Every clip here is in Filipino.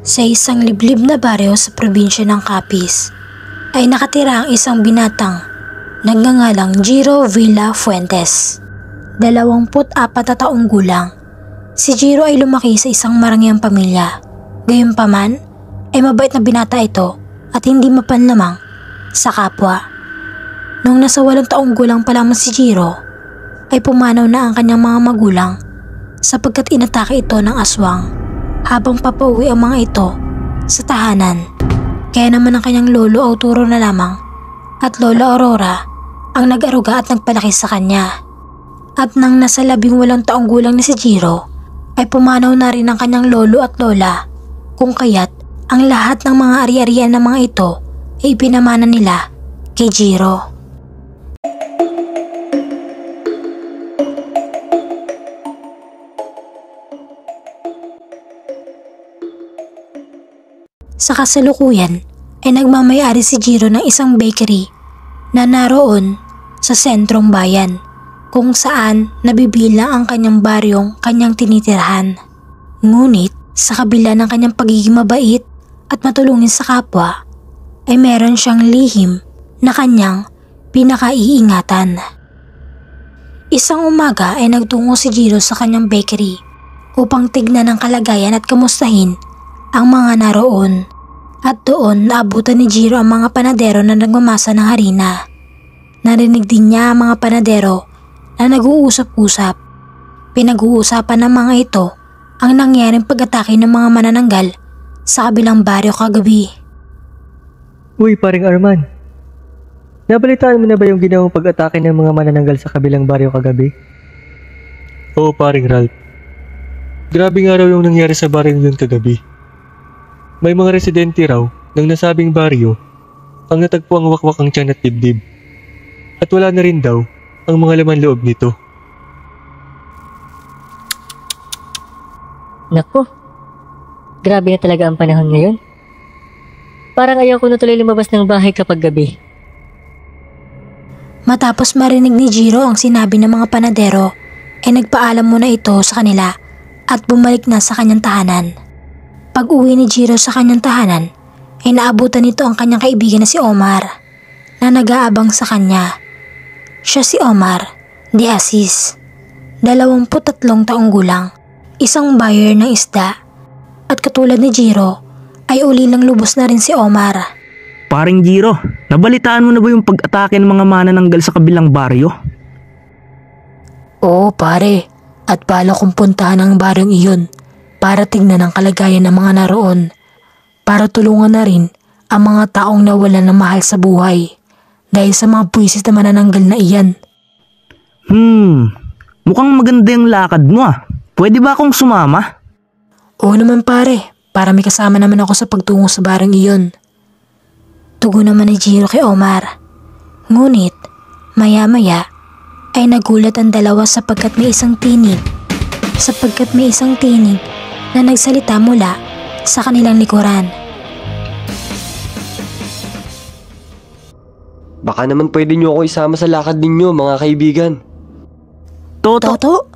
Sa isang liblib na baryo sa probinsya ng Capiz ay nakatira ang isang binatang nagngangalang Jiro Villa Fuentes. 24 na taong gulang. Si Jiro ay lumaki sa isang marangyang pamilya. Gayunpaman ay mabait na binata ito at hindi mapanlamang sa kapwa. Nung nasa 8 taong gulang pa lamang si Jiro ay pumanaw na ang kanyang mga magulang sapagkat inatake ito ng aswang habang papauwi ang mga ito sa tahanan. Kaya naman ang kanyang lolo Arturo na lamang at lola Aurora ang nag-aruga at nagpalaki sa kanya. At nang nasa 18 taong gulang na si Jiro ay pumanaw na rin ang kanyang lolo at lola, kung kaya't ang lahat ng mga ari-arian ng mga ito ay ipinamana nila kay Jiro. Sa kasalukuyan ay nagmamayari si Jiro ng isang bakery na naroon sa sentrong bayan kung saan nabibilang ang kanyang baryong kanyang tinitirahan. Ngunit sa kabila ng kanyang pagiging mabait at matulungin sa kapwa ay meron siyang lihim na kanyang pinakaiingatan. Isang umaga ay nagtungo si Jiro sa kanyang bakery upang tignan ang kalagayan at kamustahin ang mga naroon. At doon naabutan ni Jiro ang mga panadero na nagmamasa ng harina. Narinig din niya ang mga panadero na nag-uusap-usap. Pinag-uusapan ng mga ito ang nangyaring pag-atake ng mga manananggal sa kabilang baryo kagabi. Uy, paring Arman. Nabalitaan mo na ba yung ginawang pag-atake ng mga manananggal sa kabilang baryo kagabi? Oo, paring Ralph. Grabing araw yung nangyari sa baryo yun kagabi. May mga residente raw ng nasabing baryo ang natagpo ang wakwak ang tiyan at dibdib. At wala na rin daw ang mga laman loob nito. Nako, grabe na talaga ang panahon ngayon. Parang ayaw ko na tuloy lumabas ng bahay kapag gabi. Matapos marinig ni Jiro ang sinabi ng mga panadero ay nagpaalam muna ito sa kanila at bumalik na sa kanyang tahanan. Pag-uwi ni Jiro sa kanyang tahanan ay naabutan nito ang kanyang kaibigan na si Omar na nag-aabang sa kanya. Siya si Omar de Aziz, 23 taong gulang, isang buyer ng isda, at katulad ni Jiro ay ulilang lubos na rin si Omar. Paring Jiro, nabalitaan mo na ba yung pag-atake ng mga manananggal sa kabilang baryo? Oo pare, at bala kong puntahan ang baryong iyon para tignan ang kalagayan ng mga naroon, para tulungan na rin ang mga taong nawalan ng mahal sa buhay dahil sa mga buwisit na manananggal na iyan. Mukhang maganda yung lakad mo ah. Pwede ba akong sumama? Oo naman pare, para may kasama naman ako sa pagtungo sa baryong iyon. Tugon naman ni Jiro kay Omar. Ngunit maya-maya ay nagulat ang dalawa sapagkat may isang tinig na nagsalita mula sa kanilang likuran. Baka naman pwede nyo ako isama sa lakad ninyo, mga kaibigan. Toto?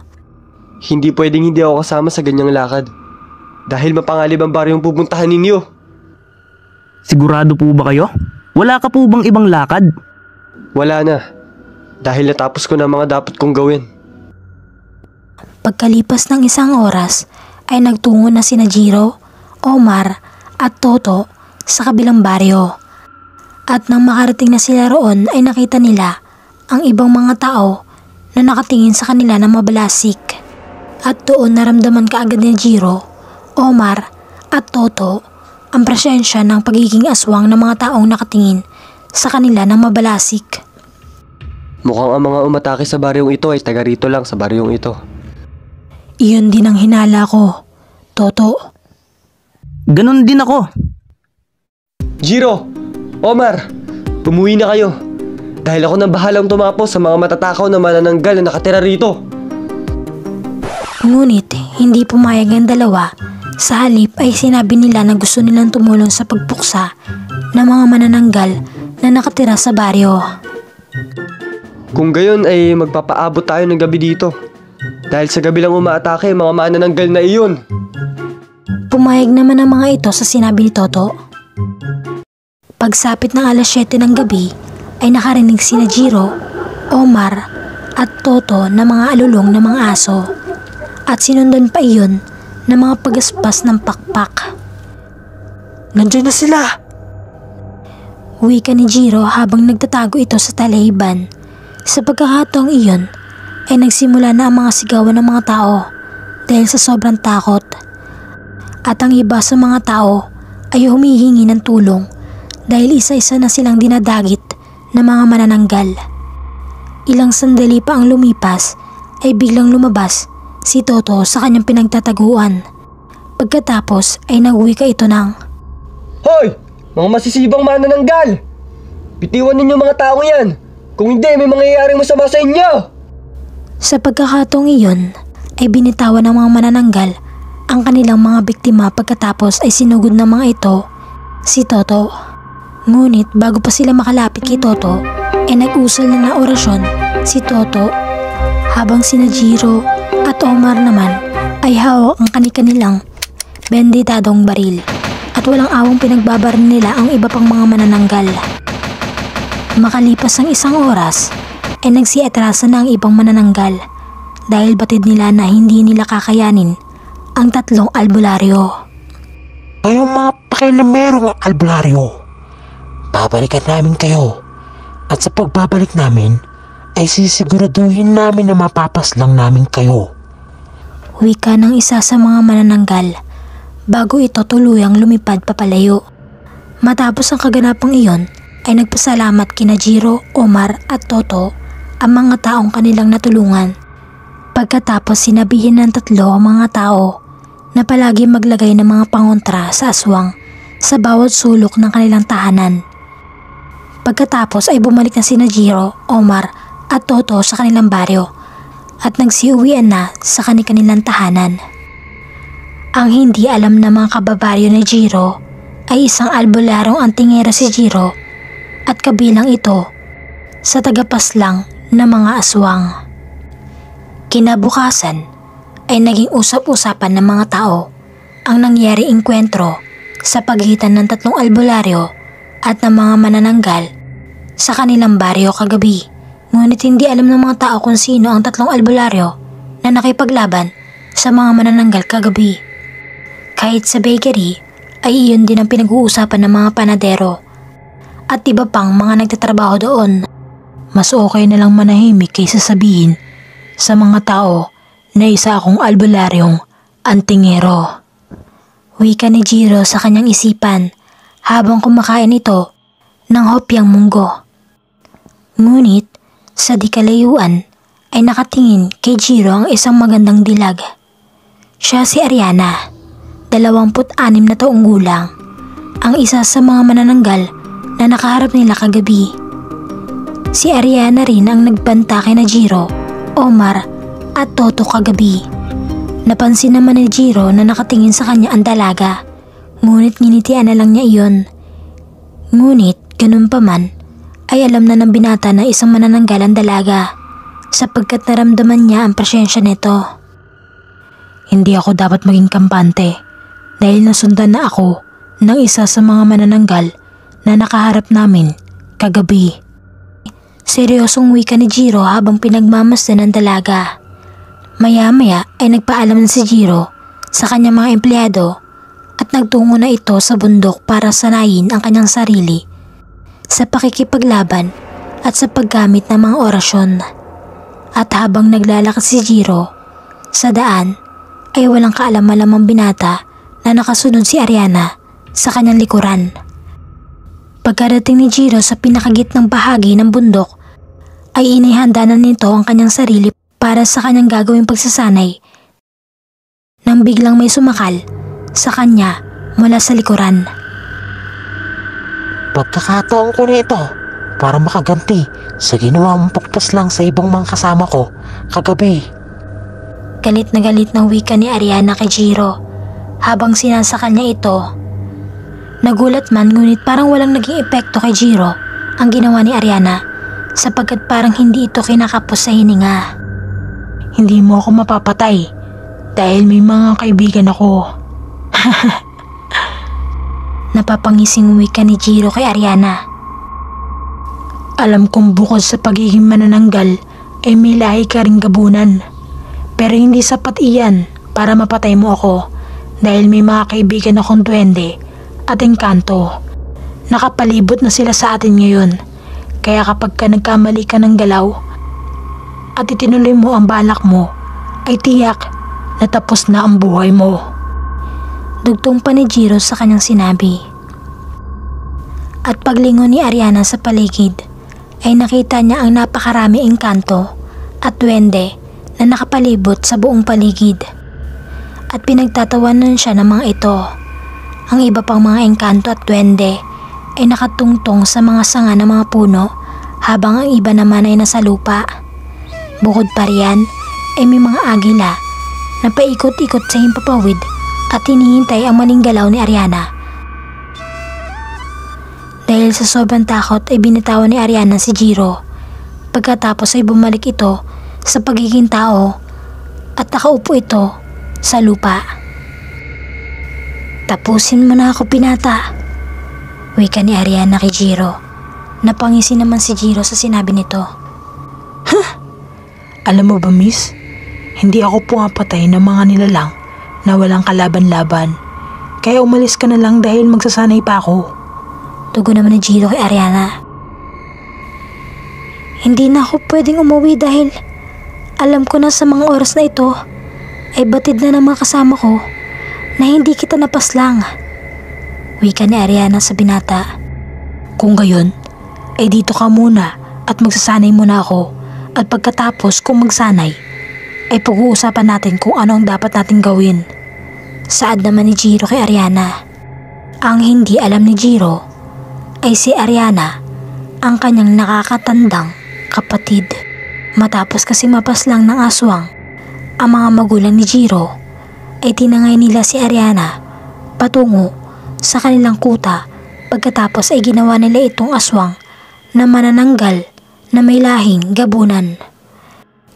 Hindi pwedeng hindi ako kasama sa ganyang lakad dahil mapangalib ang baryong pupuntahan ninyo. Sigurado po ba kayo? Wala ka po bang ibang lakad? Wala na, dahil natapos ko na mga dapat kong gawin. Pagkalipas ng isang oras ay nagtungo na sina Jiro, Omar at Toto sa kabilang baryo. At nang makarating na sila roon ay nakita nila ang ibang mga tao na nakatingin sa kanila na mabalasik. At doon naramdaman kaagad ni Jiro, Omar at Toto ang presensya ng pagiging aswang ng mga taong nakatingin sa kanila na mabalasik. Mukhang ang mga umatake sa baryong ito ay taga rito lang sa baryong ito. Iyon din ang hinala ko, Toto. Ganon din ako. Jiro! Omar! Umuwi na kayo. Dahil ako nang bahalang tumapos sa mga matatakaw na manananggal na nakatira rito. Ngunit hindi pumayag ang dalawa. Sa halip ay sinabi nila na gusto nilang tumulong sa pagpuksa ng mga manananggal na nakatira sa baryo. Kung gayon ay magpapaabot tayo ng gabi dito. Dahil sa gabi lang umaatake mga manananggal na iyon. Pumayag naman ang mga ito sa sinabi ni Toto. Pagsapit ng alas 7 ng gabi ay nakarinig sina Jiro, Omar at Toto na mga alulong na mga aso at sinundan pa iyon ng mga pagaspas ng pakpak. Nandiyan na sila! Wika ni Jiro habang nagtatago ito sa talahiban. Sa pagkakataong iyon ay nagsimula na ang mga sigawan ng mga tao dahil sa sobrang takot. At ang iba sa mga tao ay humihingi ng tulong dahil isa-isa na silang dinadagit ng mga manananggal. Ilang sandali pa ang lumipas ay biglang lumabas si Toto sa kanyang pinagtataguan. Pagkatapos ay nagwika ito ng, Hoy! Mga masisibang manananggal! Bitiwan ninyo mga tao yan! Kung hindi, may mangyayaring masama sa inyo! Sa pagkakataong iyon ay binitawan ng mga manananggal ang kanilang mga biktima pagkatapos ay sinugod ng mga ito si Toto. Ngunit bago pa sila makalapit kay Toto ay nag-usal na ng orasyon si Toto habang sina Jiro at Omar naman ay hawak ang kanilang benditadong baril at walang awang pinagbabaril nila ang iba pang mga manananggal. Makalipas ang isang oras ay nagsiatrasa na ang ibang manananggal dahil batid nila na hindi nila kakayanin ang 3 albularyo. Kayong mga pakilamerong albularyo, babalikan namin kayo. At sa pagbabalik namin, ay sisiguraduhin namin na mapapaslang namin kayo. Wika ng isa sa mga manananggal bago ito tuluyang lumipad papalayo. Matapos ang kaganapang iyon ay nagpasalamat kina Jiro, Omar at Toto ang mga taong kanilang natulungan. Pagkatapos sinabihin ng 3 ang mga tao na palagi maglagay ng mga pangontra sa aswang sa bawat sulok ng kanilang tahanan. Pagkatapos ay bumalik na sina Jiro, Omar at Toto sa kanilang baryo at nagsiuwian na sa kanilang tahanan. Ang hindi alam ng mga kababaryo ni Jiro ay isang albularong antingero si Jiro at kabilang ito sa tagapaslang ng mga aswang. Kinabukasan ay naging usap-usapan ng mga tao ang nangyari engkwentro sa pagitan ng 3 albularyo at ng mga manananggal sa kanilang baryo kagabi. Ngunit hindi alam ng mga tao kung sino ang 3 albularyo na nakipaglaban sa mga manananggal kagabi. Kahit sa bakery ay iyon din ang pinag-uusapan ng mga panadero at iba pang mga nagtatrabaho doon. Mas okay na lang manahimik kaysa sabihin sa mga tao na isa akong albularyong antingero. Wika ni Jiro sa kanyang isipan habang kumakain ito ng hopyang munggo. Ngunit sa di kalayuan ay nakatingin kay Jiro ang isang magandang dilag. Siya si Ariana, 26 na taong gulang, ang isa sa mga manananggal na nakaharap nila kagabi. Si Ariana rin ang nagbanta kay na Jiro, Omar at Toto kagabi. Napansin naman ni Jiro na nakatingin sa kanya ang dalaga, ngunit nginitian na lang niya iyon. Ngunit ganun pa man ay alam na ng binata na isang manananggal ang dalaga sapagkat naramdaman niya ang presensya nito. Hindi ako dapat maging kampante dahil nasundan na ako ng isa sa mga manananggal na nakaharap namin kagabi. Seryosong wika ni Jiro habang pinagmamasdan ng dalaga. Maya-maya ay nagpaalam na si Jiro sa kanyang mga empleyado at nagtungo na ito sa bundok para sanayin ang kanyang sarili sa pakikipaglaban at sa paggamit ng mga orasyon. At habang naglalakad si Jiro sa daan ay walang kaalam-alam ang binata na nakasunod si Ariana sa kanyang likuran. Pagkarating ni Jiro sa pinakagitnang bahagi ng bundok ay inihanda na nito ang kanyang sarili para sa kanyang gagawing pagsasanay nang biglang may sumakal sa kanya mula sa likuran. Pagkakataon ko na ito para makaganti sa ginawa mong pagpaslang sa ibang mga kasama ko kagabi. Galit na wika ni Ariana kay Jiro habang sinasakal niya ito. Nagulat man ngunit parang walang naging epekto kay Jiro ang ginawa ni Ariana sapagkat parang hindi ito kinakapos sa hininga. Hindi mo ako mapapatay dahil may mga kaibigan ako. Napapangising wika ni Jiro kay Ariana. Alam kong bukod sa pagiging manananggal ay may lahi ka ring gabunan. Pero hindi sapat iyan para mapatay mo ako dahil may mga kaibigan akong duwende at engkanto. Nakapalibot na sila sa atin ngayon. Kaya kapag ka nagkamali ka ng galaw at itinuloy mo ang balak mo, ay tiyak na tapos na ang buhay mo. Dugtong pa ni Jiro sa kanyang sinabi. At paglingon ni Ariana sa paligid, ay nakita niya ang napakarami engkanto at duwende na nakapalibot sa buong paligid. At pinagtatawanan siya ng mga ito. Ang iba pang mga engkanto at duwende ay nakatungtong sa mga sanga ng mga puno habang ang iba naman ay nasa lupa. Bukod pa riyan ay may mga agila na paikot-ikot sa himpapawid at hinihintay ang maninggalaw ni Ariana. Dahil sa sobrang takot ay binitawan ni Ariana si Jiro. Pagkatapos ay bumalik ito sa pagiging tao at nakaupo ito sa lupa. Tapusin mo na ako, binata, wika ni Ariana kay Jiro. Napangisi naman si Jiro sa sinabi nito. Alam mo ba, miss? Hindi ako pumapatay ng mga nilalang na walang kalaban-laban. Kaya umalis ka na lang dahil magsasanay pa ako. Tugon naman ni Jiro kay Ariana. Hindi na ako pwedeng umuwi dahil alam ko na sa mga oras na ito ay batid na ng mga kasama ko na hindi kita napaslang, wika ni Ariana sa binata. Kung gayon, ay dito ka muna at magsasanay muna ako at pagkatapos kung magsanay, ay pag-uusapan natin kung ano ang dapat natin gawin. Saad naman ni Jiro kay Ariana. Ang hindi alam ni Jiro ay si Ariana, ang kanyang nakakatandang kapatid. Matapos kasi mapaslang ng aswang ang mga magulang ni Jiro, ay tinangay nila si Ariana patungo sa kanilang kuta. Pagkatapos ay ginawa nila itong aswang na manananggal na may lahing gabunan.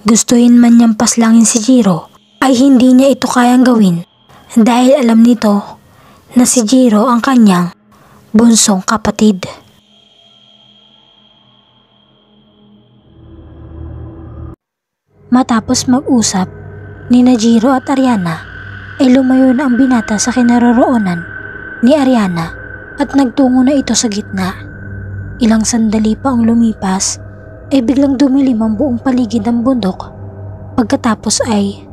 Gustuhin man niyang paslangin si Jiro ay hindi niya ito kayang gawin dahil alam nito na si Jiro ang kanyang bunsong kapatid. Matapos mag-usap ni Jiro at Ariana, ay lumayo na ang binata sa kinaroroonan ni Ariana at nagtungo na ito sa gitna. Ilang sandali pa ang lumipas ay biglang dumilim ang buong paligid ng bundok. Pagkatapos ay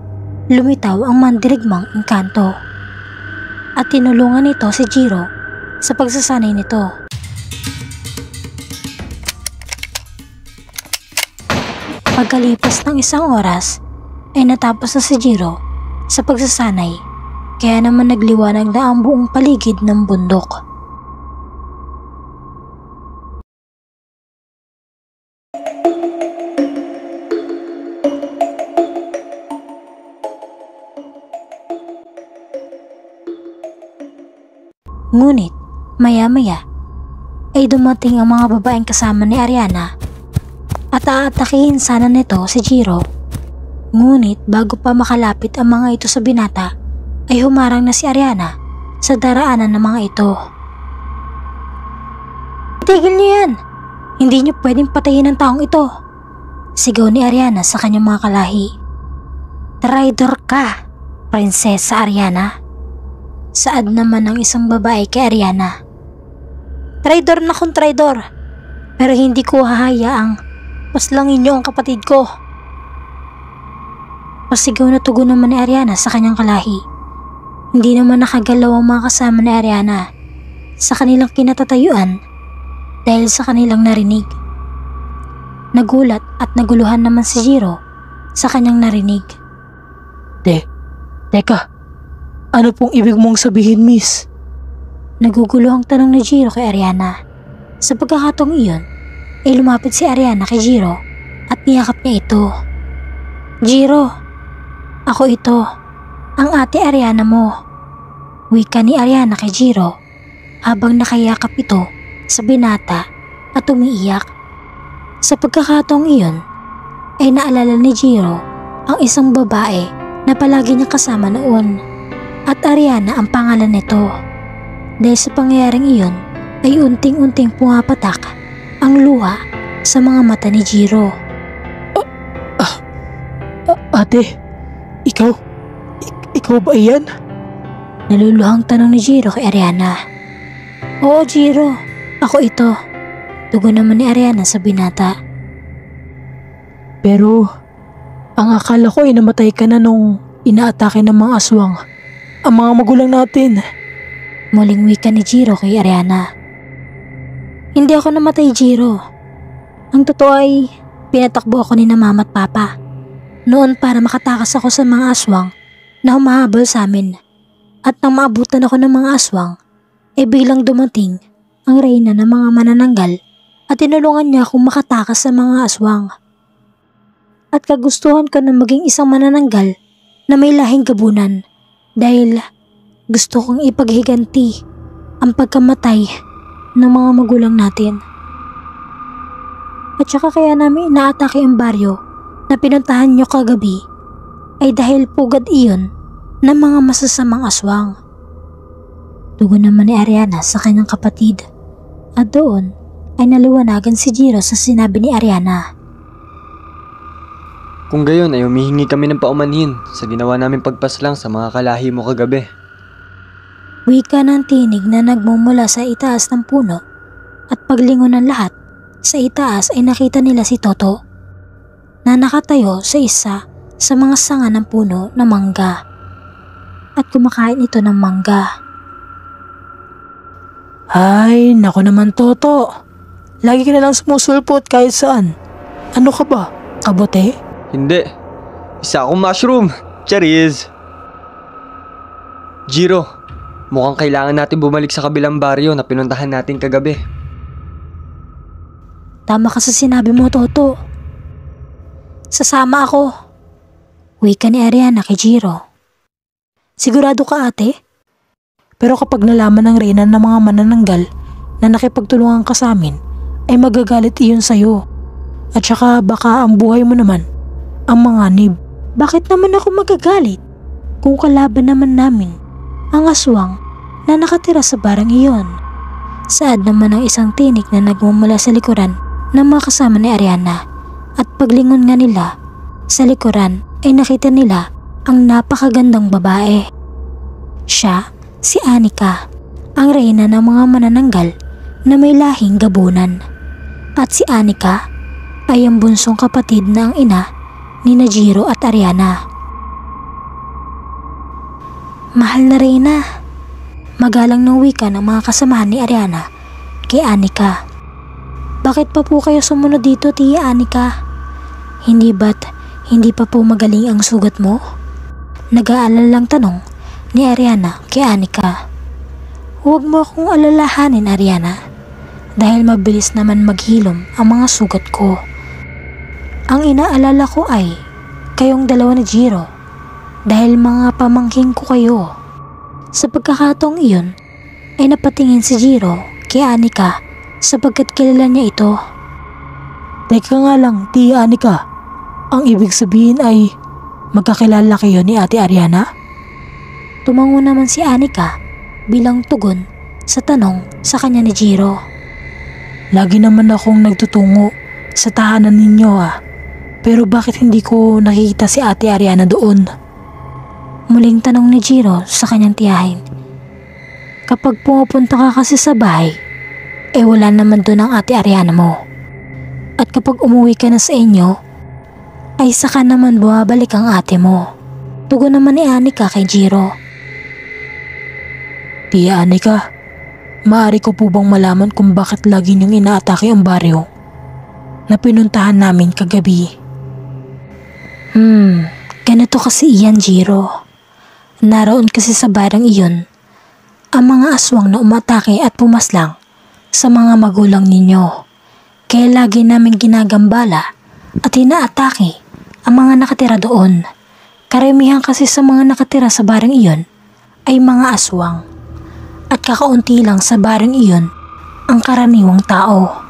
lumitaw ang mandirigmang engkanto at tinulungan nito si Jiro sa pagsasanay nito. Pagkalipas ng isang oras ay natapos na si Jiro sa pagsasanay, kaya naman nagliwanag na ang buong paligid ng bundok. Ngunit maya-maya ay dumating ang mga babaeng kasama ni Ariana at aatakihin sana nito si Jiro. Ngunit bago pa makalapit ang mga ito sa binata ay humarang na si Ariana sa daraanan ng mga ito. Tigil niyo yan! Hindi niyo pwedeng patayin ang taong ito! Sigaw ni Ariana sa kanyang mga kalahi. Traidor ka, Prinsesa Ariana! Saad naman ng isang babae kay Ariana. Traidor na kung traidor, pero hindi ko hahayaang paslangin niyo ang kapatid ko. Pasigaw na tugon naman ni Ariana sa kanyang kalahi. Hindi naman nakagalaw ang mga kasama ni Ariana sa kanilang kinatatayuan dahil sa kanilang narinig. Nagulat at naguluhan naman si Jiro sa kanyang narinig. Teka, ano pong ibig mong sabihin, miss? Nagugulo ang tanong ni Jiro kay Ariana. Sa pagkakataong iyon, ay lumapit si Ariana kay Jiro at niyakap niya ito. Jiro, ako ito, ang ate Ariana mo, wika ni Ariana kay Jiro habang nakayakap ito sa binata at umiiyak. Sa pagkakataong iyon, ay naalala ni Jiro ang isang babae na palagi niya kasama noon. At Ariana ang pangalan nito. Dahil sa pangyayaring iyon ay unting-unting pumapatak ang luha sa mga mata ni Jiro. Ate, ikaw ba iyan? Naluluhang tanong ni Jiro kay Ariana. Oo Jiro, ako ito. Tugon naman ni Ariana sa binata. Pero, ang akala ko ay namatay ka na nung inaatake ng mga aswang ang mga magulang natin. Muling wika ni Jiro kay Ariana. Hindi ako namatay Jiro. Ang totoo ay pinatakbo ako ni na mama at papa. Noon para makatakas ako sa mga aswang na humahabol sa amin. At nang maabutan ako ng mga aswang, biglang dumating ang reyna ng mga manananggal at tinulungan niya akong makatakas sa mga aswang. At kagustuhan ko na maging isang manananggal na may lahing gabunan dahil gusto kong ipaghiganti ang pagkamatay ng mga magulang natin. At saka kaya namin inaatake ang baryo na pinuntahan niyo kagabi ay dahil pugad iyon ng mga masasamang aswang. Tugon naman ni Ariana sa kanyang kapatid at doon ay naliwanagan si Jiro sa sinabi ni Ariana. Kung gayon ay humihingi kami ng paumanhin sa ginawa namin pagpaslang sa mga kalahi mo kagabi. Wika ng tinig na nagmumula sa itaas ng puno at paglingon ng lahat sa itaas ay nakita nila si Toto na nakatayo sa isa sa mga sanga ng puno na mangga at kumakain ito ng mangga. Ay, naku naman Toto. Lagi ka na lang sumusulpot kahit saan. Ano ka ba? Kabote? Hindi. Isa akong mushroom. Charis! Jiro, mukhang kailangan natin bumalik sa kabilang baryo na pinuntahan natin kagabi. Tama ka sa sinabi mo, Toto. Sasama ako. Wika ni Ariana kay Jiro. Sigurado ka ate? Pero kapag nalaman ng reyna ng mga manananggal na nakipagtulungan ka sa amin, ay magagalit iyon sa'yo. At saka baka ang buhay mo naman ang manganib. Bakit naman ako magagalit? Kung kalaban naman namin ang aswang na nakatira sa barang iyon. Saad naman ang isang tinig na nagmumula sa likuran ng mga kasama ni Ariana. At paglingon nga nila sa likuran ay nakita nila ang napakagandang babae. Siya si Anika, ang reyna ng mga manananggal na may lahing gabunan. At si Anika ay ang bunsong kapatid na ang ina ni Jiro at Ariana. Mahal na reyna, magalang ng wika ng mga kasamahan ni Ariana kay Anika. Bakit pa po kayo sumunod dito, Tia Anika? Hindi pa po magaling ang sugat mo? Nag-aalalang tanong ni Ariana kay Anika. Huwag mo akong alalahanin, Ariana, dahil mabilis naman maghilom ang mga sugat ko. Ang inaalala ko ay kayong dalawa ni Jiro dahil mga pamangking ko kayo. Sa pagkakataong iyon ay napatingin si Jiro kay Anika sapagkat kilala niya ito. Teka nga lang, Tia Anika. Ang ibig sabihin ay magkakilala kayo ni Ate Ariana? Tumango naman si Anika bilang tugon sa tanong sa kanya ni Jiro. Lagi naman akong nagtutungo sa tahanan ninyo Pero bakit hindi ko nakikita si Ate Ariana doon? Muling tanong ni Jiro sa kanyang tiyahin. Kapag pumupunta ka kasi sa bahay, wala naman doon ang Ate Ariana mo. At kapag umuwi ka na sa inyo, ay saka naman bumabalik ang ate mo. Tugon naman ni Anika kay Jiro. Tia Anika, maaari ko po bang malaman kung bakit lagi niyong inaatake ang baryo na pinuntahan namin kagabi? Ganito kasi iyan, Jiro. Naroon kasi sa barang iyon ang mga aswang na umatake at pumaslang sa mga magulang ninyo. Kaya lagi namin ginagambala at inaatake ang mga nakatira doon. Karamihan kasi sa mga nakatira sa barang iyon ay mga aswang. At kakaunti lang sa barang iyon ang karaniwang tao.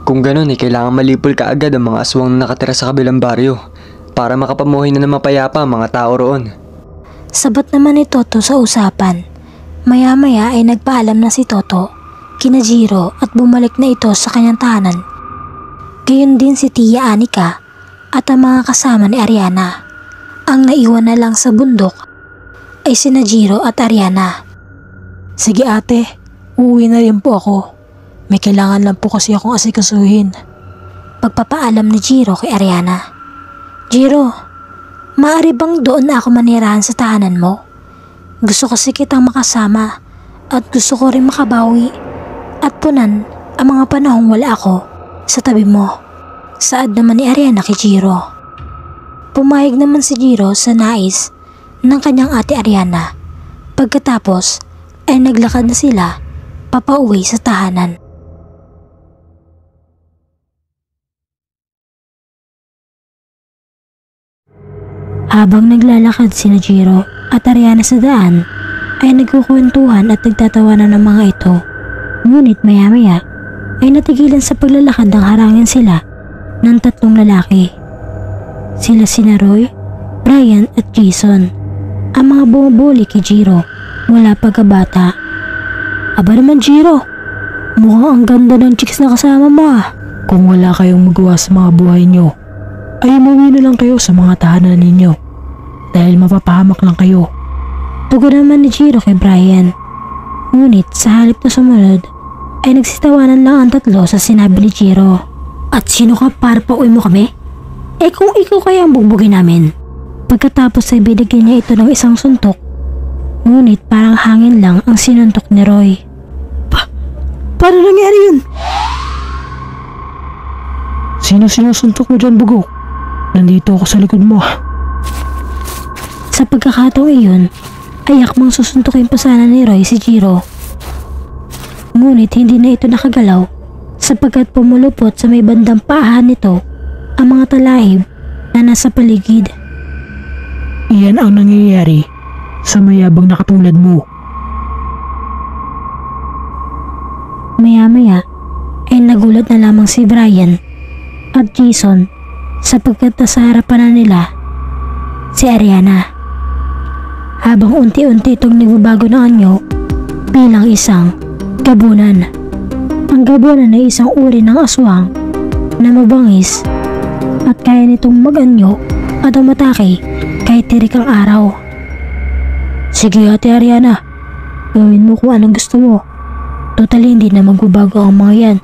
Kung ganun kailangan malipol ka agad ang mga aswang na nakatira sa kabilang baryo para makapamuhay na ng mapayapa ang mga tao roon. Sabat naman ni Toto sa usapan. Maya-maya ay nagpaalam na si Toto kina Jiro at bumalik na ito sa kanyang tahanan. Gayon din si Tia Anika at ang mga kasama ni Ariana. Ang naiwan na lang sa bundok ay sina Jiro at Ariana. Sige ate, uuwi na rin po ako. May kailangan lang po kasi akong asikasuhin. Pagpapaalam ni Jiro kay Ariana. Jiro, maaari bang doon na ako manirahan sa tahanan mo? Gusto kasi kitang makasama at gusto ko rin makabawi at punan ang mga panahong wala ako sa tabi mo. Saad naman ni Ariana kay Jiro. Pumayag naman si Jiro sa nais ng kanyang ate Ariana. Pagkatapos ay naglakad na sila papauwi sa tahanan. Habang naglalakad sina Jiro at Ariana sa daan, ay nagkukwentuhan at nagtatawanan ng mga ito. Ngunit maya-maya ay natigilan sa paglalakad ng harangin sila ng tatlong lalaki. Sila sina Roy, Brian at Jason, ang mga bumubuli kay Jiro mula pagkabata. Aba naman Jiro, mukhang ang ganda ng chicks na kasama mo ah. Kung wala kayong magawa sa mga buhay nyo, ay umuwi na lang kayo sa mga tahanan ninyo dahil mapapahamak lang kayo. Tugon naman ni Jiro kay Brian. Ngunit sa halip na sumunod ay nagsitawanan lang ang tatlo sa sinabi ni Jiro. At sino ka para pauwi mo kami? Eh kung ikaw kaya ang bugbugin namin. Pagkatapos ay binigyan niya ito ng isang suntok. Ngunit parang hangin lang ang sinuntok ni Roy. Paano nangyari yun? Sino sinusuntok mo dyan, bugok? Nandito ako sa likod mo. Sa pagkakataong iyon, ay akmang susuntukin pa sana ni Roy si Jiro. Ngunit hindi na ito nakagalaw sapagkat pumulupot sa may bandang paahan nito ang mga talahib na nasa paligid. Iyan ang nangyayari sa mayabang na katulad mo. Maya-maya ay nagulat na lamang si Brian at Jason sapagkat nasa harapan na nila si Ariana. Habang unti-unti itong nagbabago ng anyo bilang isang gabunan. Ang gabunan ay isang uri ng aswang na mabangis at kaya nitong mag-anyo at umatake kahit tirik ang araw. Sige ate Ariana, gawin mo kung anong gusto mo. Totally hindi na magbabago ang mga yan.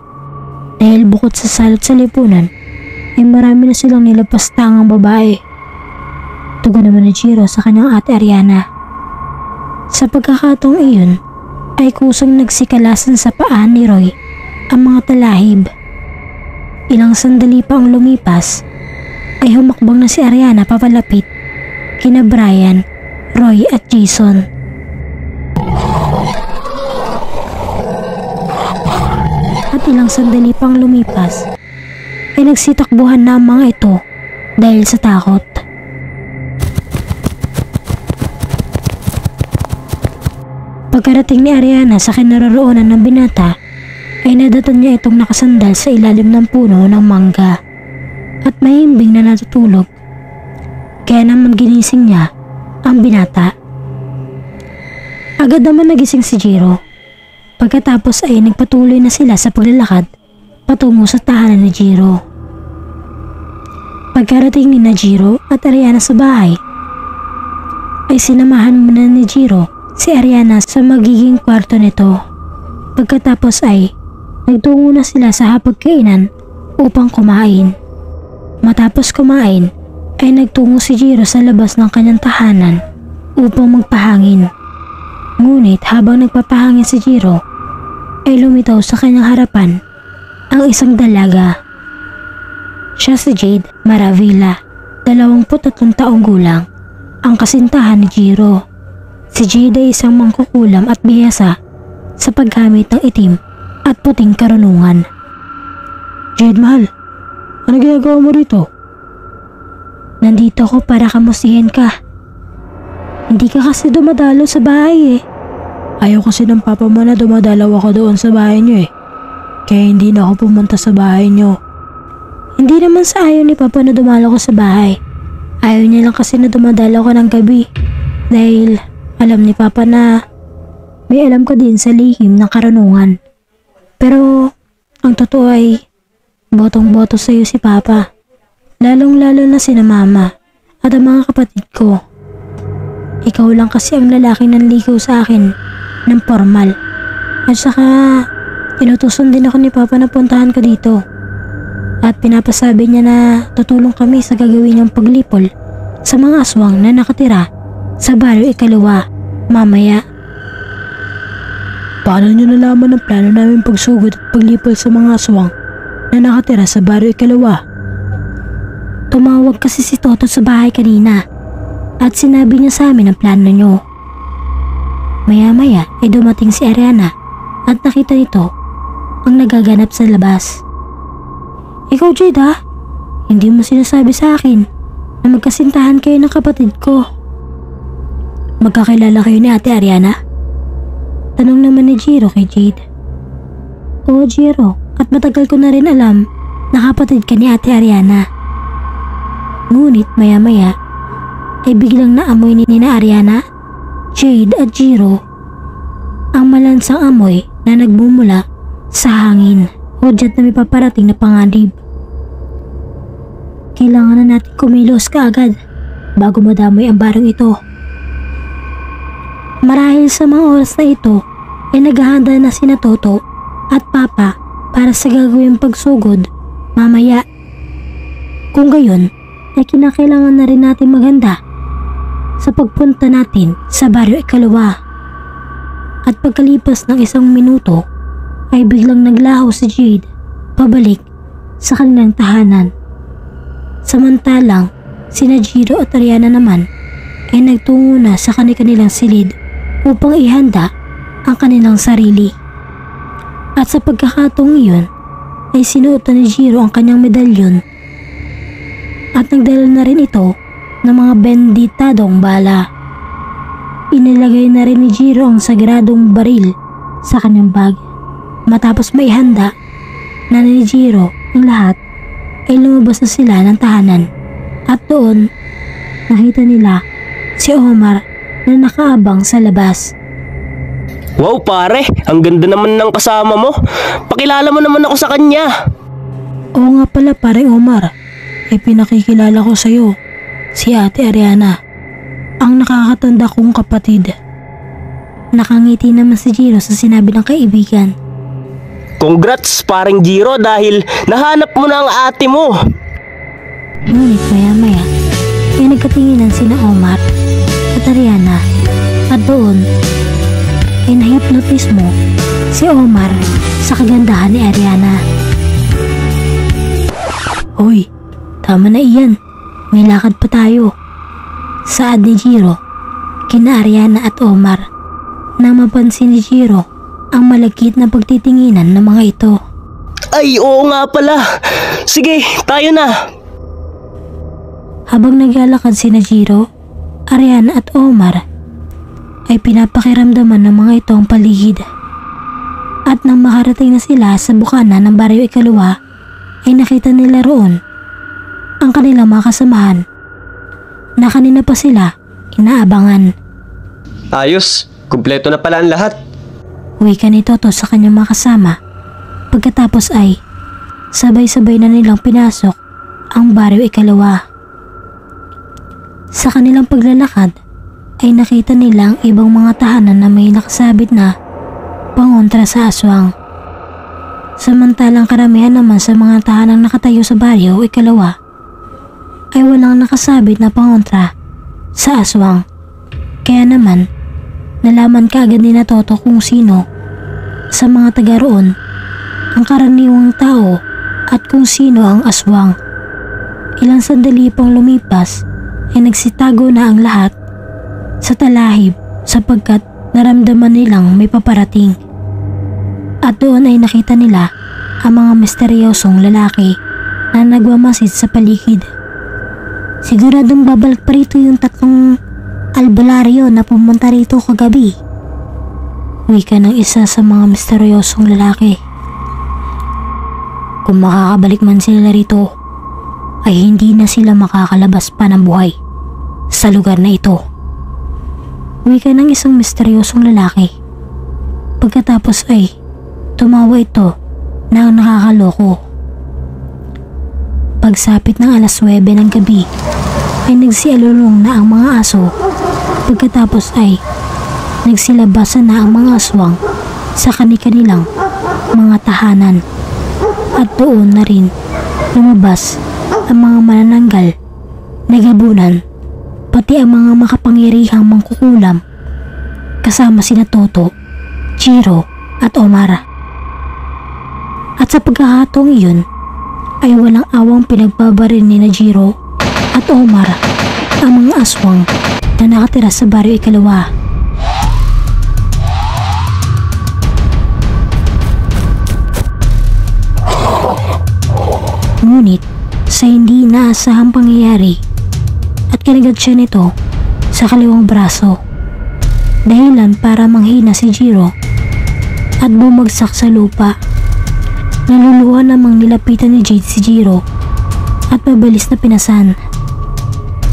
Dahil bukod sa salot sa lipunan, ay marami na silang nilapastangang babae. Tugon naman ni Jiro sa kanyang ate Ariana. Sa pagkakataong iyon, ay kusang nagsikalasan sa paan ni Roy ang mga talahib. Ilang sandali pa ang lumipas, ay humakbang na si Ariana papalapit kina Brian, Roy at Jason. At ilang sandali pang lumipas, ay nagsitakbuhan na ang mga ito dahil sa takot. Pagkarating ni Ariana sa kinaroroonan ng binata, ay nadatan niya itong nakasandal sa ilalim ng puno ng mangga at mahimbing na natutulog. Kaya naman ginising niya ang binata. Agad naman nagising si Jiro. Pagkatapos ay nagpatuloy na sila sa paglalakad patungo sa tahanan ni Jiro. Pagkarating ni Jiro at Ariana sa bahay, ay sinamahan muna ni Jiro si Ariana sa magiging kwarto nito. Pagkatapos ay nagtungo na sila sa hapagkainan upang kumain. Matapos kumain ay nagtungo si Jiro sa labas ng kanyang tahanan upang magpahangin. Ngunit habang nagpapahangin si Jiro ay lumitaw sa kanyang harapan ang isang dalaga. Siya si Jade Maravilla, 23 taong gulang, ang kasintahan ni Jiro. Si Jade ay isang mangkukulam at bihasa sa paggamit ng itim at puting karunungan. Jade mahal, ano ginagawa mo rito? Nandito ako para kamustihin ka. Hindi ka kasi dumadalo sa bahay eh. Ayaw kasi ng papa mo na dumadalaw ako doon sa bahay niyo eh. Kaya hindi na ako pumunta sa bahay niyo. Hindi naman sa ayaw ni Papa na dumalo ko sa bahay. Ayaw niya lang kasi na dumadalo ko ng gabi. Dahil alam ni Papa na may alam ka din sa lihim ng karunungan. Pero ang totoo ay botong-boto sa iyo si Papa. Lalong-lalo na sina Mama at ang mga kapatid ko. Ikaw lang kasi ang lalaki nanligaw sa akin ng formal. At saka tinutuson din ako ni Papa na puntahan ka dito. At pinapasabi niya na tutulong kami sa gagawin niyang paglipol sa mga aswang na nakatira sa baryo ikalawa mamaya. Paano niyo nalaman ang plano namin pagsugod at paglipol sa mga aswang na nakatira sa baryo ikalawa? Tumawag kasi si Toto sa bahay kanina at sinabi niya sa amin ang plano niyo. Maya-maya ay dumating si Ariana at nakita nito ang nagaganap sa labas. Ikaw, Jade, ha? Hindi mo sinasabi sa akin na magkasintahan kayo ng kapatid ko. Magkakilala kayo ni Ate Ariana? Tanong naman ni Jiro kay Jade. Oo, Jiro, at matagal ko na rin alam na kapatid ka ni Ate Ariana. Ngunit maya-maya ay biglang naamoy ni Nina Ariana, Jade at Jiro ang malansang amoy na nagmumula sa hangin. Hudyat na may paparating na panganib. Kailangan na natin kumilos kaagad bago madamay ang barong ito. Marahil sa mga oras na ito ay naghahanda na sina Toto at Papa para sa gagawing pagsugod mamaya. Kung gayon ay kinakailangan na rin natin maghanda sa pagpunta natin sa baryo ikalawa. At pagkalipas ng 1 minuto ay biglang naglaho si Jade pabalik sa kanilang tahanan. Samantalang sina Jiro at Ariana naman ay nagtungo na sa kanilang silid upang ihanda ang kanilang sarili. At sa pagkakataong iyon ay sinuotan ni Jiro ang kanyang medalyon at nagdala na rin ito ng mga benditadong bala. Inilagay na rin ni Jiro ang sagradong baril sa kanyang bag. Matapos maihanda na ni Jiro ang lahat ay lumabas na sila ng tahanan at doon nakita nila si Omar na nakaabang sa labas. Wow pare, ang ganda naman ng kasama mo. Pakilala mo naman ako sa kanya. Oo nga pala pare Omar, ay pinakikilala ko sa iyo si Ate Ariana, ang nakakatanda kong kapatid. Nakangiti naman si Jiro sa sinabi ng kaibigan. Congrats paring Jiro dahil nahanap mo na ang ate mo. Ngunit maya-maya ay nagkatinginan sina Omar at Ariana at doon ay nahipnotis mo si Omar sa kagandahan ni Ariana. Hoy, tama na iyan. May lakad pa tayo. Saad ni Jiro kina Ariana at Omar nang mapansin ni Jiro ang malagkit na pagtitinginan ng mga ito. Ay, oo nga pala. Sige, tayo na. Habang naglalakad sina Jiro, Ariana at Omar ay pinapakiramdaman ng mga ito ang paligid. At nang makarating na sila sa bukana ng baryo ikalawa ay nakita nila roon ang kanilang mga kasamahan na kanina pa sila inaabangan. Ayos, kumpleto na pala ang lahat. Wika ni Toto sa kanyang mga kasama. Pagkatapos ay sabay-sabay na nilang pinasok ang baryo ikalawa. Sa kanilang paglalakad ay nakita nila ang ibang mga tahanan na may nakasabit na pangontra sa aswang. Samantalang karamihan naman sa mga tahanang nakatayo sa baryo ikalawa ay walang nakasabit na pangontra sa aswang. Kaya naman nalaman kaagad ni na Toto kung sino sa mga taga roon ang karaniwang tao at kung sino ang aswang. Ilang sandali pang lumipas ay nagsitago na ang lahat sa talahib sapagkat naramdaman nilang may paparating. At doon ay nakita nila ang mga misteryosong lalaki na nagmamasid sa paligid. Siguradong babalik pa rito yung 3 albularyo na pumunta rito kagabi. Wika ng isa sa mga misteryosong lalaki. kung makakabalik man sila rito, ay hindi na sila makakalabas pa ng buhay sa lugar na ito. Wika ng isang misteryosong lalaki. Pagkatapos ay tumawa ito na nakakaloko. Pagsapit ng alas 9 ng gabi ay nagsialulong na ang mga aso. Pagkatapos ay nagsilabasan na ang mga aswang sa kanilang mga tahanan. At doon na rin lumabas ang mga manananggal na gabunan, pati ang mga makapangyarihang mangkukulam kasama sina Toto, Jiro at Omar. At sa pagkakataong iyon ay walang awang pinagbabaril ni na Jiro at Omar ang mga aswang na nakatira sa baryo ikalawa. Ngunit sa hindi inaasahang pangyayari at kinagat siya nito sa kaliwang braso, dahilan para manghina si Jiro at bumagsak sa lupa. Naluluha namang nilapitan ni Jade si Jiro at mabilis na pinasan.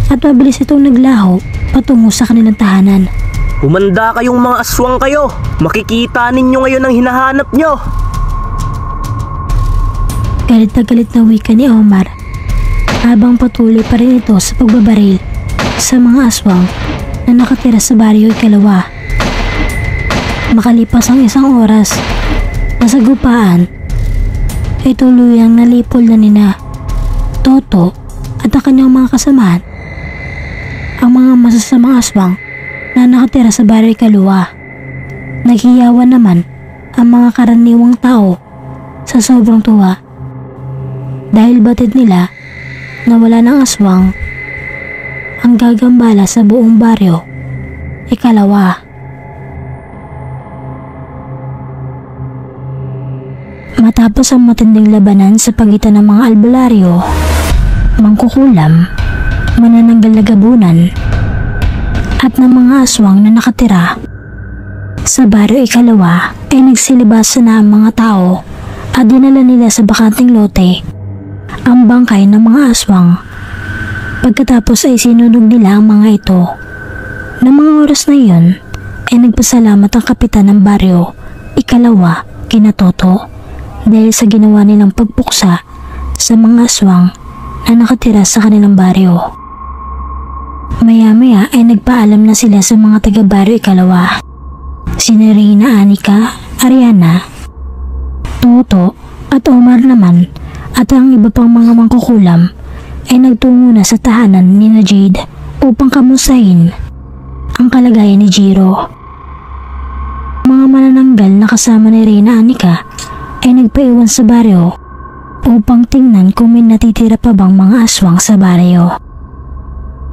At mabilis itong naglaho patungo sa kanilang tahanan. Humanda kayong mga aswang kayo. Makikita ninyo ngayon ang hinahanap nyo. Galit na wika ni Omar habang patuloy pa rin ito sa pagbabaril sa mga aswang na nakatira sa baryo ikalawa. Makalipas ang isang oras na sagupaan ay tuluyang nalipol na nina Toto at ang kanyang mga kasamahan ang mga masasamang aswang na nakatira sa baryo ikalawa. Naghiyawan naman ang mga karaniwang tao sa sobrang tuwa dahil batid nila na wala ng aswang ang gagambala sa buong baryo ikalawa. Matapos ang matinding labanan sa pagitan ng mga albularyo, mangkukulam, manananggal na gabunan at ng mga aswang na nakatira sa baryo ikalawa, ay nagsilibasan na ang mga tao at dinala nila sa bakanting lote ang bangkay ng mga aswang. Pagkatapos ay sinunog nila ang mga ito. Ng mga oras na iyon ay nagpasalamat ang kapitan ng baryo ikalawa kina Toto dahil sa ginawa nilang pagpuksa sa mga aswang na nakatira sa kanilang baryo. Maya-maya ay nagpaalam na sila sa mga taga-baryo ikalawa. Sina Reyna, Anika, Ariana, Toto at Omar naman at ang iba pang mga mangkukulam ay nagtungo na sa tahanan ni na Jade upang kamustahin ang kalagayan ni Jiro. Mga manananggal na kasama ni Reyna, Anika ay nagpaiwan sa baryo upang tingnan kung may natitira pa bang mga aswang sa baryo.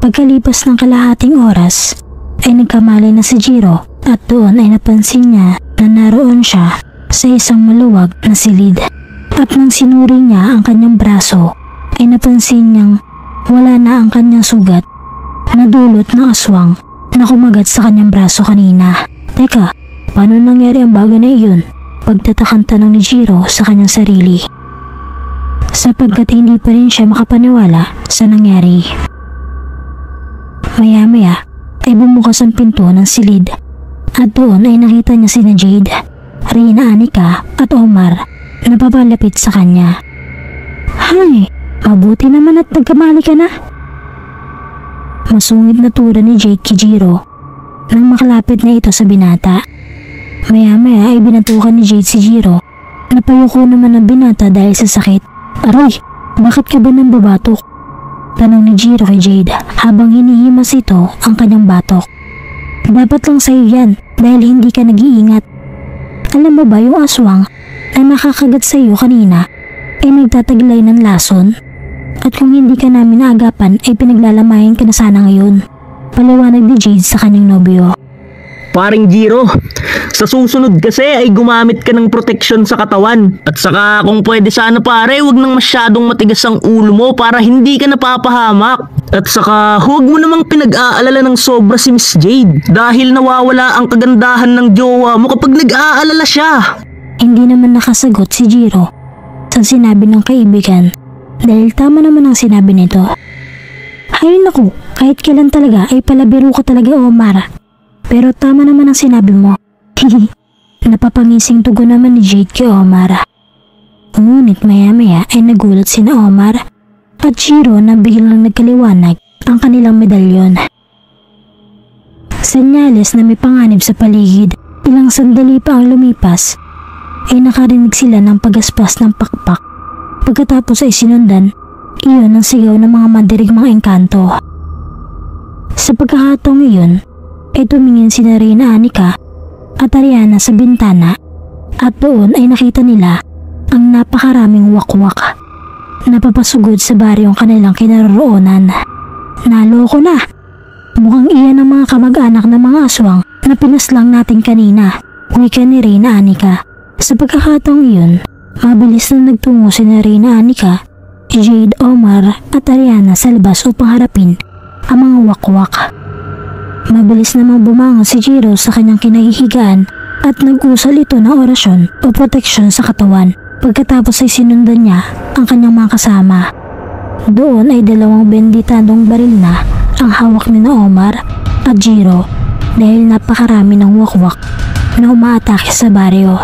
Pagkalipas ng kalahating oras ay nagkamali na si Jiro at doon ay napansin niya na naroon siya sa isang maluwag na silid. At nang sinuri niya ang kanyang braso ay napansin niyang wala na ang kanyang sugat na dulot ng aswang na kumagat sa kanyang braso kanina. Teka, paano nangyari ang bagay na iyon? Pagtatakang tanong ni Jiro sa kanyang sarili, sapagkat hindi pa rin siya makapaniwala sa nangyari. Maya-maya ay bumukas ang pinto ng silid at doon ay nakita niya sina Jade, Reyna, Anika at Omar na papalapit sa kanya. Hay, mabuti naman at nagkamali ka na. Masungit na tura ni Jade kay Jiro nang makalapit na ito sa binata. Maya-maya ay binatukan ni Jade si Jiro. Napayuko naman ang binata dahil sa sakit. Aray, bakit ka ba nang babatok? Tanong ni Jiro kay Jade habang hinihimas ito ang kanyang batok. Dapat lang sa'yo yan dahil hindi ka nag-iingat. Alam mo ba yung aswang na nakakagat sa'yo kanina ay nagtataglay ng lason? At kung hindi ka namin naagapan ay pinaglalamayan ka na sana ngayon. Paliwanag ni Jade sa kanyang nobyo. Paring Jiro, sa susunod kasi ay gumamit ka ng proteksyon sa katawan. At saka kung pwede sana pare, wag nang masyadong matigas ang ulo mo para hindi ka napapahamak. At saka huwag mo namang pinag-aalala ng sobra si Miss Jade dahil nawawala ang kagandahan ng jowa mo kapag nag-aalala siya. Hindi naman nakasagot si Jiro sa sinabi ng kaibigan dahil tama naman ang sinabi nito. Ay naku, kahit kailan talaga ay palabiro ka talaga, Omar. Pero tama naman ang sinabi mo. Napapangising tugon naman ni Jade kay Omar. Ngunit maya-maya ay nagulat sina Omar at Jiro na biglang nagkaliwanag ang kanilang medalyon. Senyales na may panganib sa paligid. Ilang sandali pa ang lumipas ay nakarinig sila ng pagaspas ng pakpak. Pagkatapos ay sinundan, iyon ang sigaw ng mga mandirigmang engkanto. Sa pagkakataong iyon ay tumingin sina Reyna Anika at Ariana sa bintana at doon ay nakita nila ang napakaraming wakwak na papasugod sa baryong kanilang kinaroroonan. Naloko na! Mukhang iyan ang mga kamag-anak ng mga aswang na pinaslang natin kanina, wika ni Reyna Anika. Sa pagkakataong iyon, mabilis na nagtungo si Reyna Anika, Jade, Omar at Ariana sa labas upang harapin ang mga wakwak. Mabilis namang bumangon si Jiro sa kanyang kinahihigaan at nag-usal ito ng orasyon o proteksyon sa katawan. Pagkatapos ay sinundan niya ang kanyang mga kasama. Doon ay 2 benditadong baril na ang hawak ni Omar at Jiro dahil napakarami ng wakwak na umaatake sa baryo.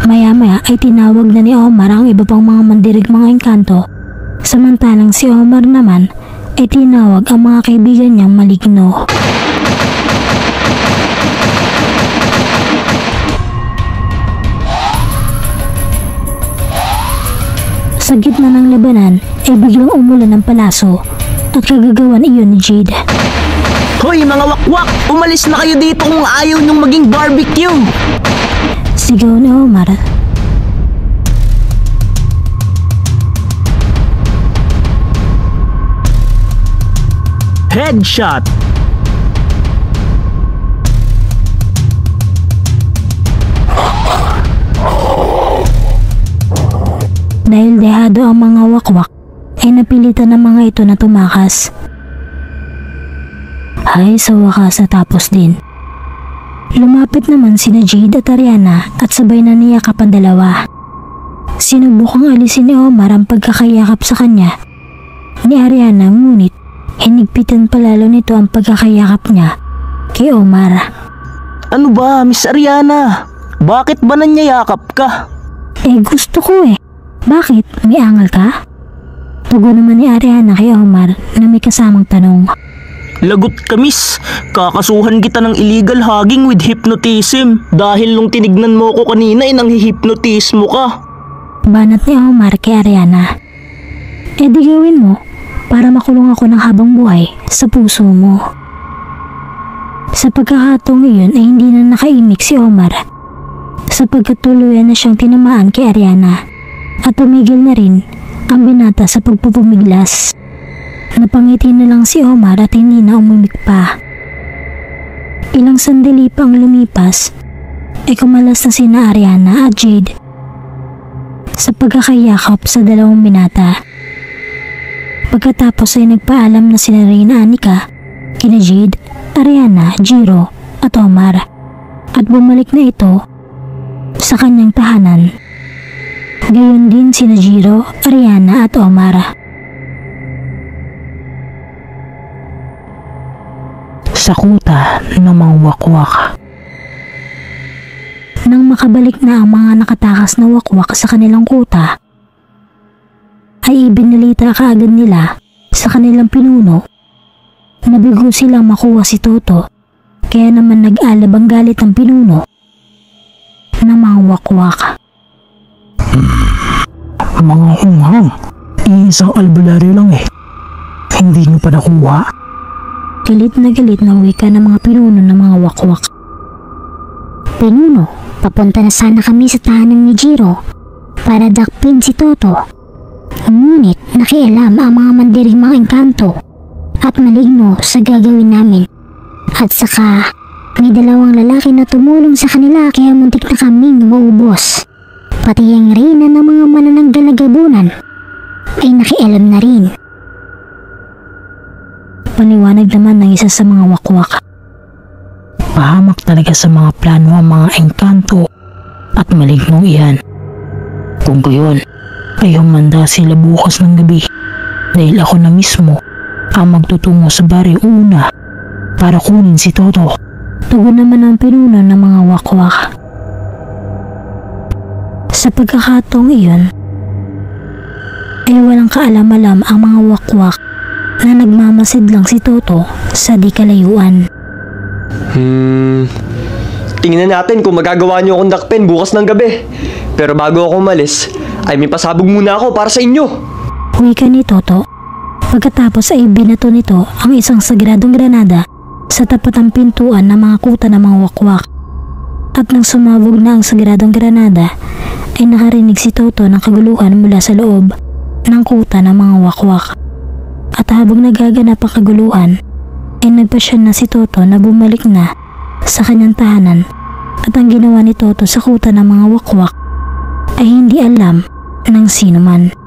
Maya-maya ay tinawag na ni Omar ang iba pang mga mandirigmang engkanto, samantalang si Omar naman ay tinawag ang mga kaibigan niyang maligno. Sa gitna ng labanan ay biglang umulan ng palaso at kagagawan iyon ni Jade. Hoy mga wakwak! Umalis na kayo dito kung ayaw nyong maging barbecue! Sigaw ni Omar. Headshot! Dahil dehado ang mga wakwak, ay napilitan ng mga ito na tumakas. Ay sa wakas natapos din. Lumapit naman sina Jade at Ariana at sabay na niyakap ang dalawa. Sinubukang alisin ni Omar ang pagkakayakap sa kanya ni Ariana, ngunit hinigpitan palalo nito ang pagkakayakap niya kay Omar. Ano ba, Miss Ariana? Bakit ba nanyayakap ka? Gusto ko eh. Bakit? May angal ka? Tugon naman ni Ariana kay Omar na may kasamang tanong. Lagot ka, miss. Kakasuhan kita ng illegal hugging with hypnotism dahil nung tinignan mo ko kanina ay nanghihypnotis mo ka. Banat ni Omar kay Ariana. Di gawin mo para makulong ako ng habang buhay sa puso mo. Sa pagkakataong iyon ay hindi na nakaimik si Omar sapagkat tuluyan na siyang tinamaan kay Ariana at tumigil na rin ang binata sa pagpupumiglas. Napangiti na lang si Omar at hindi na umimik pa. Ilang sandali pang lumipas ay kumalas na sina Ariana at Jade sa pagkakayakap sa 2 binata. Pagkatapos ay nagpaalam na sina Reyna Anika, kina Jade, Ariana, Jiro at Omar at bumalik na ito sa kanyang tahanan. Gayon din sina Jiro, Ariana at Omar. Sa kuta ng mga wakwak. Nang makabalik na ang mga nakatakas na wakwak sa kanilang kuta, ay ibinalita kaagad nila sa kanilang pinuno na bigo silang makuha si Toto, kaya naman nag-alab ang galit ng pinuno ng mga wakwak. Mga hunghang, isang albularyo lang eh. Hindi nyo pa nakuha? Galit na wika ng mga pinuno ng mga wakwak. Pinuno, papunta na sana kami sa tahanan ni Jiro para dakpin si Toto. Ngunit nakialam ang mga mandirigmang engkanto at maligno sa gagawin namin. At saka may 2 lalaki na tumulong sa kanila kaya muntik na kaming maubos. Pati ang reyna ng mga manananggal na gabunan ay nakialam na rin. Paniwanag naman ng isa sa mga wakwak. Pahamak talaga sa mga plano ang mga engkanto at malignong iyan. Kung gayon, ay humanda sila bukas ng gabi dahil ako na mismo ang magtutungo sa baryo una para kunin si Toto. Tugon naman ang pinuno ng mga wakwak. Sa pagkakataong iyon, ay walang kaalam-alam ang mga wakwak na nagmamasid lang si Toto sa di kalayuan. Tingnan natin kung magagawa niyo akong dakpin bukas ng gabi. Pero bago ako umalis, ay may pasabog muna ako para sa inyo. Wika ni Toto. Pagkatapos ay binato nito ang isang sagradong granada sa tapat ng pintuan ng mga kuta ng mga wakwak. At nang sumabog na ang sagradong granada, ay nakarinig si Toto ng kaguluhan mula sa loob ng kuta ng mga wakwak. At habang nagaganap ang kaguluhan, ay nagpasya na si Toto na bumalik na sa kanyang tahanan. At ang ginawa ni Toto sa kuta ng mga wakwak ay hindi alam ng sino man.